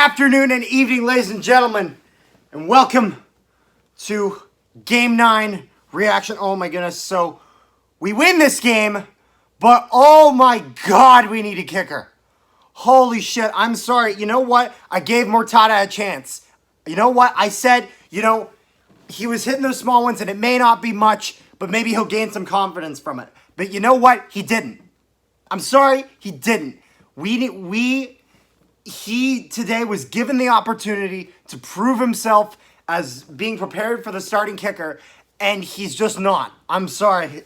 afternoon and evening, ladies and gentlemen, and welcome to Game 9 reaction. Oh my goodness, so we win this game, but oh my god, we need a kicker. Holy shit, I'm sorry. You know what? I gave Mortada a chance. You know what? I said, he was hitting those small ones and it may not be much, but maybe he'll gain some confidence from it. But you know what? He didn't. I'm sorry, he didn't. He today was given the opportunity to prove himself as being prepared for the starting kicker, and he's just not. I'm sorry,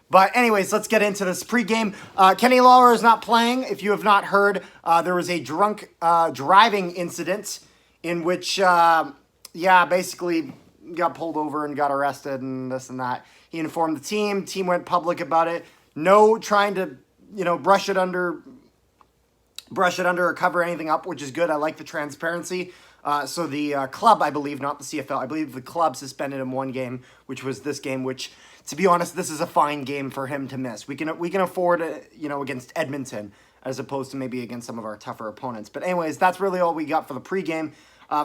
But anyways, let's get into this pregame. Kenny Lawler is not playing. If you have not heard, there was a drunk driving incident in which, basically got pulled over and got arrested and this and that. He informed the team. Team went public about it. No trying to, brush it under or cover anything up, which is good. I like the transparency. So the club, I believe, not the CFL, I believe the club suspended him one game, which was this game, which, to be honest, this is a fine game for him to miss. We can afford it, against Edmonton, as opposed to maybe against some of our tougher opponents. But anyways, that's really all we got for the pregame.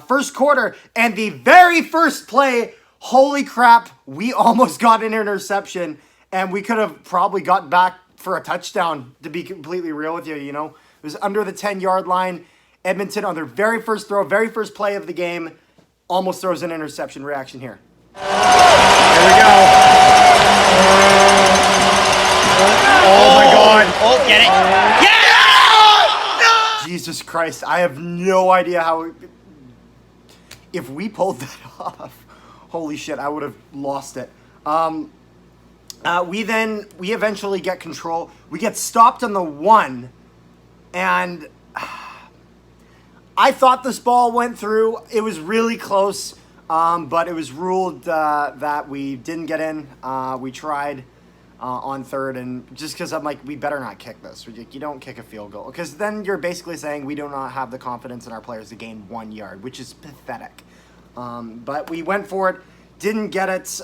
First quarter, and the very first play, holy crap, we almost got an interception, and we could have probably got back for a touchdown, to be completely real with you, It was under the 10-yard line. Edmonton, on their very first throw, very first play of the game, almost throws an interception. Reaction here. Here we go. Oh, my God. Oh, get it. Yeah! Jesus Christ. I have no idea how... If we pulled that off, holy shit, I would have lost it. We eventually get control. We get stopped on the 1, and I thought this ball went through. It was really close, but it was ruled that we didn't get in. We tried on third, and just because I'm like, we better not kick this. You don't kick a field goal, because then you're basically saying we do not have the confidence in our players to gain 1 yard, which is pathetic. But we went for it, didn't get it.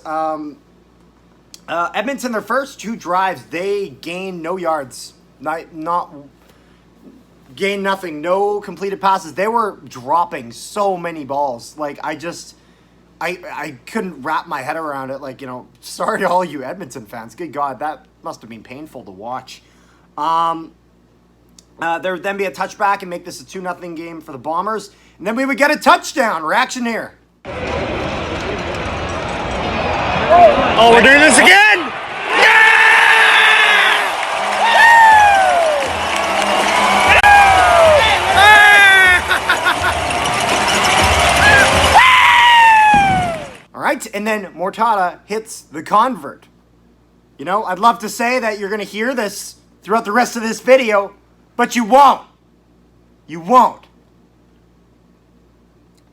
Edmonton, their first 2 drives, they gained no yards. Gained nothing. No completed passes. They were dropping so many balls. Like, I couldn't wrap my head around it. Like, sorry to all you Edmonton fans. Good God, that must have been painful to watch. There would then be a touchback and make this a 2-0 game for the Bombers. And then we would get a touchdown. Reaction here. Oh, we're doing this again! Yeah! All right, and then Mortada hits the convert. I'd love to say that you're going to hear this throughout the rest of this video, but you won't. You won't.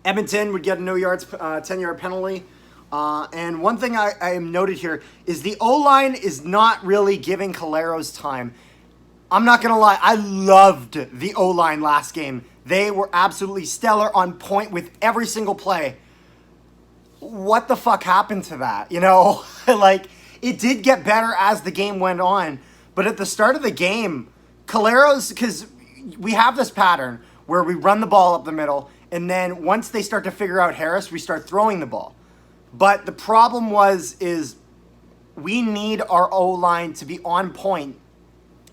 Edmonton would get a no yards, 10-yard penalty. And one thing I am noted here is the O-line is not really giving Caleros time. I'm not going to lie. I loved the O-line last game. They were absolutely stellar, on point with every single play. What the fuck happened to that? Like, it did get better as the game went on. But at the start of the game, Caleros, because we have this pattern where we run the ball up the middle, and then once they start to figure out Harris, we start throwing the ball. But the problem is we need our O-line to be on point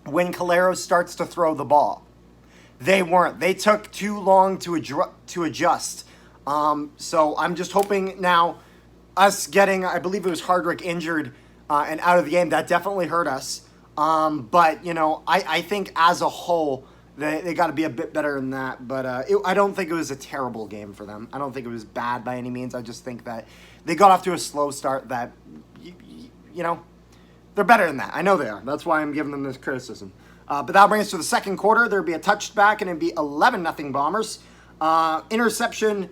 when Caleros starts to throw the ball. They weren't. They took too long to adjust. So I'm just hoping now, us getting, I believe it was Hardrick injured and out of the game, that definitely hurt us. But, I think as a whole, they got to be a bit better than that. But I don't think it was a terrible game for them. I don't think it was bad by any means. I just think that they got off to a slow start that, they're better than that. I know they are. That's why I'm giving them this criticism. But that'll bring us to the second quarter. There'll be a touchback, and it'd be 11-0 Bombers. Interception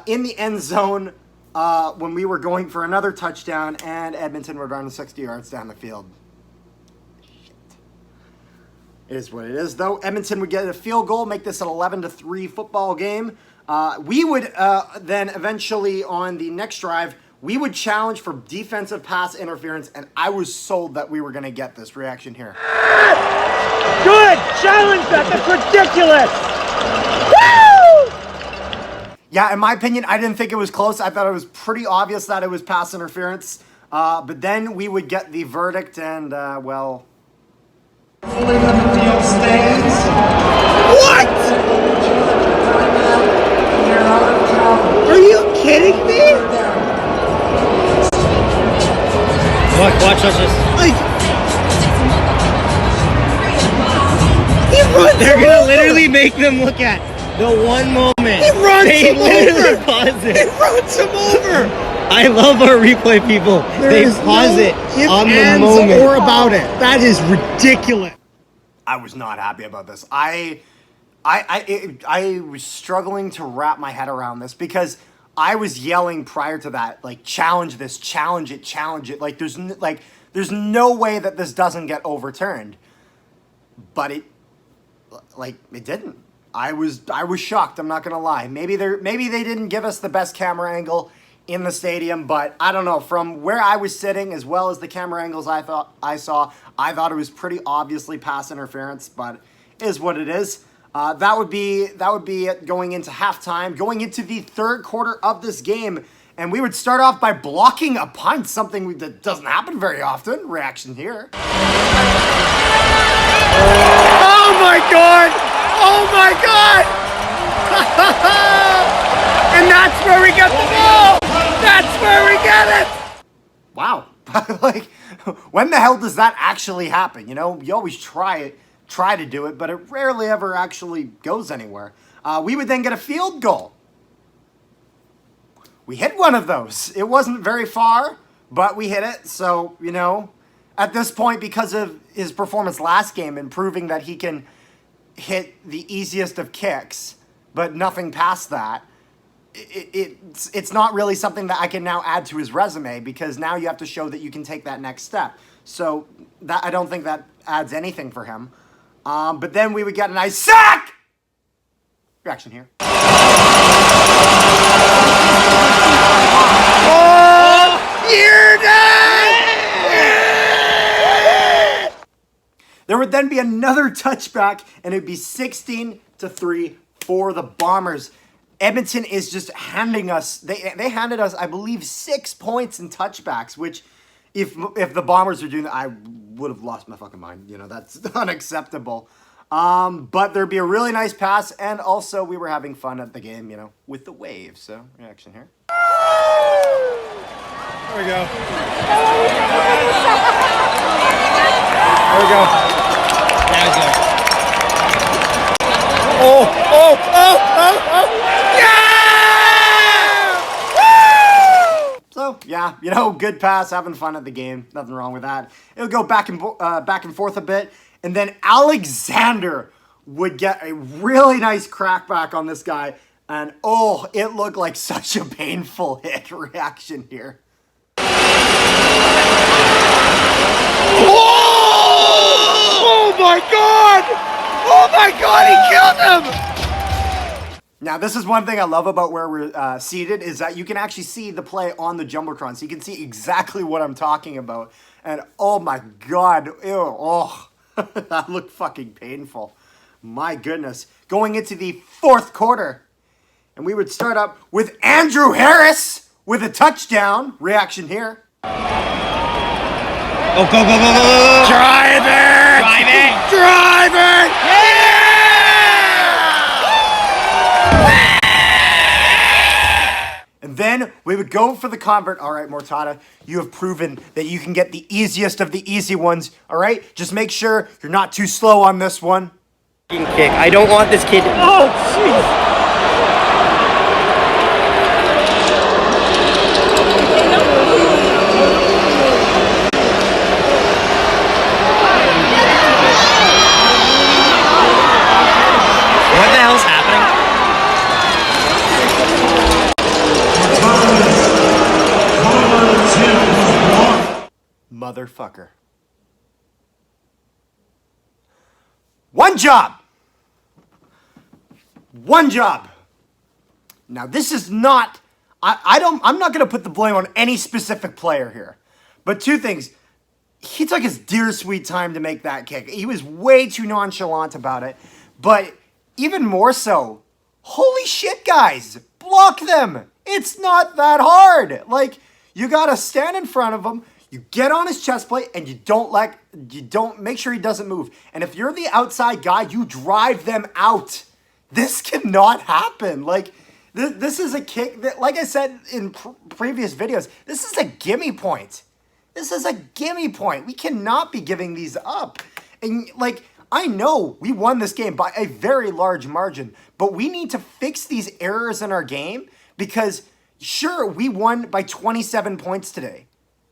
in the end zone when we were going for another touchdown, and Edmonton would run 60 yards down the field. It is what it is, though. Edmonton would get a field goal, make this an 11-3 football game. We would then eventually, on the next drive, we would challenge for defensive pass interference, and I was sold that we were going to get this. Reaction here. Good! Challenge that! That's ridiculous! Woo! Yeah, in my opinion, I didn't think it was close. I thought it was pretty obvious that it was pass interference. But then we would get the verdict and, well... Fully on the field stands. What? Are you kidding me? Watch us. Like, he runs They're him gonna over. literally make them look at the one moment. He runs They him literally over. pause He it. runs him over. I love our replay people. They pause it ifs, on the ands, moment. or about it. That is ridiculous. I was not happy about this. I was struggling to wrap my head around this because I was yelling prior to that, like, challenge this, challenge it, challenge it. Like, there's no way that this doesn't get overturned. But it didn't. I was shocked. I'm not gonna lie. Maybe they didn't give us the best camera angle in the stadium, but I don't know. From where I was sitting, as well as the camera angles I thought it was pretty obviously pass interference. But it is what it is. That would be it going into halftime, going into the third quarter of this game, and we would start off by blocking a punt, something that doesn't happen very often. Reaction here. Oh my god! Oh my god! And that's where we get the ball! That's where we get it! Wow. Like, when the hell does that actually happen? You know, you always try to do it, but it rarely ever actually goes anywhere. We would then get a field goal. We hit one of those. It wasn't very far, but we hit it. So, you know, at this point, because of his performance last game and proving that he can hit the easiest of kicks, but nothing past that, it's not really something that I can now add to his resume, because now you have to show that you can take that next step. So that I don't think that adds anything for him. But then we would get a nice sack! Reaction here. Oh, you're done! There would then be another touchback, and it'd be 16-3 for the Bombers. Edmonton is just handing us, they handed us, I believe, 6 points in touchbacks, which if the Bombers were doing that, I would have lost my fucking mind. You know, that's unacceptable. But there'd be a really nice pass, and also we were having fun at the game, you know, with the waves. So, reaction here. There we go. There we go. That was good. Oh! Yeah! Woo! So, yeah, you know, good pass, having fun at the game. Nothing wrong with that. It'll go back and forth a bit. And then Alexander would get a really nice crackback on this guy. And, oh, it looked like such a painful hit. Reaction here. Oh my god! Oh my god, he killed him! Now, this is one thing I love about where we're seated, is that you can actually see the play on the Jumbotron. So you can see exactly what I'm talking about. And, oh my god, ew, oh, that looked fucking painful. My goodness. Going into the fourth quarter. And we would start up with Andrew Harris with a touchdown. Reaction here. Oh, go. Drive it! Drive it! And then we would go for the convert. All right, Mortada, you have proven that you can get the easiest of the easy ones. All right, just make sure you're not too slow on this one. Kick. I don't want this kid. Oh, jeez! What the hell's happening? Motherfucker. One job. Now, this is not, I'm not going to put the blame on any specific player here. But two things. He took his dear sweet time to make that kick. He was way too nonchalant about it. But even more so, holy shit, guys. block them. It's not that hard. Like, you got to stand in front of him, you get on his chest plate, and you don't make sure he doesn't move. And if you're the outside guy, you drive them out. This cannot happen. Like, this is a kick that, like I said in previous videos, this is a gimme point. This is a gimme point. We cannot be giving these up. And, like, I know we won this game by a very large margin, but we need to fix these errors in our game because, sure, we won by 27 points today.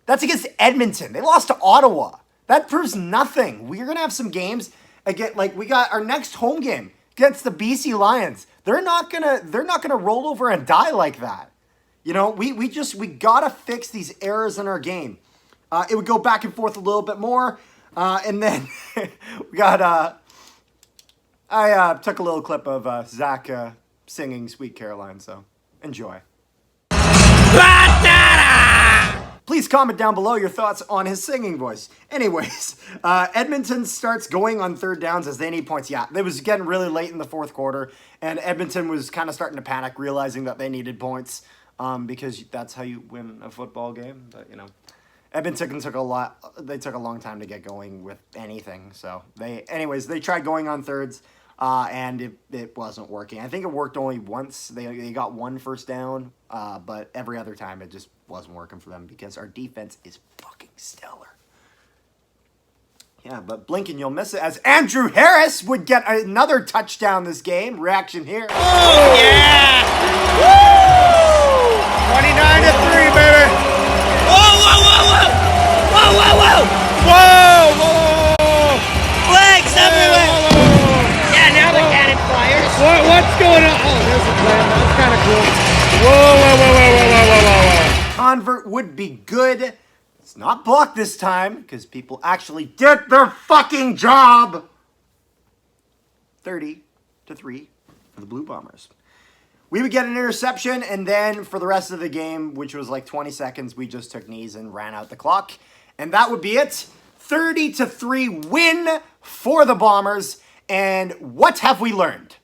That's against Edmonton. They lost to Ottawa. That proves nothing. We're going to have some games again. Like, we got our next home game against the BC Lions. They're not gonna roll over and die like that. You know, we gotta fix these errors in our game. It would go back and forth a little bit more, and then we got. I took a little clip of Zach singing "Sweet Caroline," so enjoy. Please comment down below your thoughts on his singing voice. Anyways, Edmonton starts going on third downs as they need points. Yeah, it was getting really late in the fourth quarter, and Edmonton was kind of starting to panic, realizing that they needed points because that's how you win a football game. But, you know, Edmonton took a long time to get going with anything. So, they tried going on thirds, and it wasn't working. I think it worked only once. They got one first down, but every other time it just wasn't working for them because our defense is fucking stellar. Yeah, but blink and you'll miss it as Andrew Harris would get another touchdown this game. Reaction here. Oh, yeah! Woo! 29-3, baby! Whoa, whoa, whoa, whoa! Whoa, whoa, whoa! Whoa, whoa! Flags everywhere! Yeah, now the cannon fires. What's going on? Oh, there's a plan. That's kind of cool. Whoa, whoa, whoa, whoa, whoa, whoa, whoa, whoa. Convert would be good. It's not blocked this time because people actually did their fucking job. 30-3 for the Blue Bombers. We would get an interception, and then for the rest of the game, which was like 20 seconds, we just took knees and ran out the clock. And that would be it. 30-3 win for the Bombers. And what have we learned?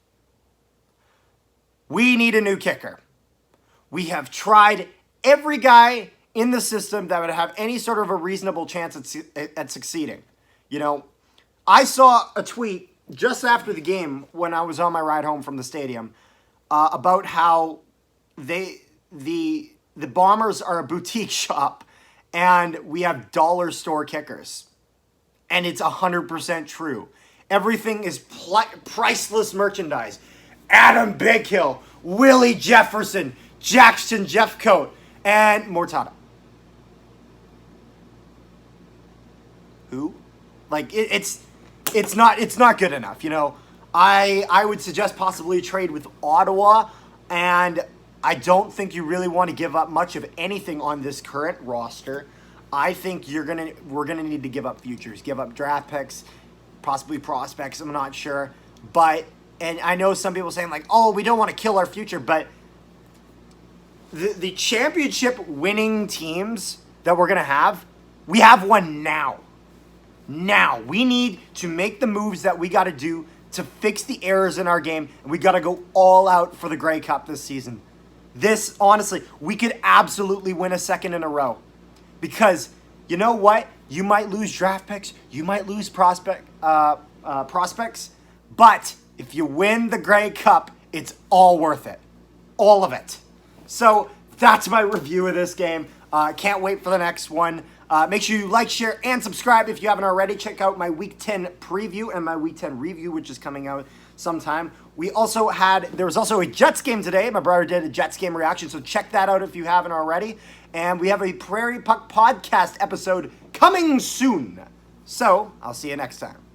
We need a new kicker. We have tried every guy in the system that would have any sort of a reasonable chance at succeeding. You know, I saw a tweet just after the game when I was on my ride home from the stadium about how the Bombers are a boutique shop and we have dollar store kickers. And it's 100% true. Everything is priceless merchandise. Adam Bighill, Willie Jefferson, Jackson Jeffcoat, and Mortada. Who? Like, it's not good enough, you know. I would suggest possibly a trade with Ottawa, and I don't think you really want to give up much of anything on this current roster. I think we're gonna need to give up futures, give up draft picks, possibly prospects. I'm not sure, and I know some people saying like, oh, we don't want to kill our future, but the championship winning teams that we're going to have, we have one now. Now. We need to make the moves that we got to do to fix the errors in our game, and we got to go all out for the Grey Cup this season. This, honestly, we could absolutely win a second in a row. Because, you know what? You might lose draft picks, you might lose prospects, but if you win the Grey Cup, it's all worth it. All of it. So that's my review of this game. Can't wait for the next one. Make sure you like, share, and subscribe if you haven't already. Check out my Week 10 preview and my Week 10 review, which is coming out sometime. There was also a Jets game today. My brother did a Jets game reaction, so check that out if you haven't already. And we have a Prairie Puck podcast episode coming soon. So I'll see you next time.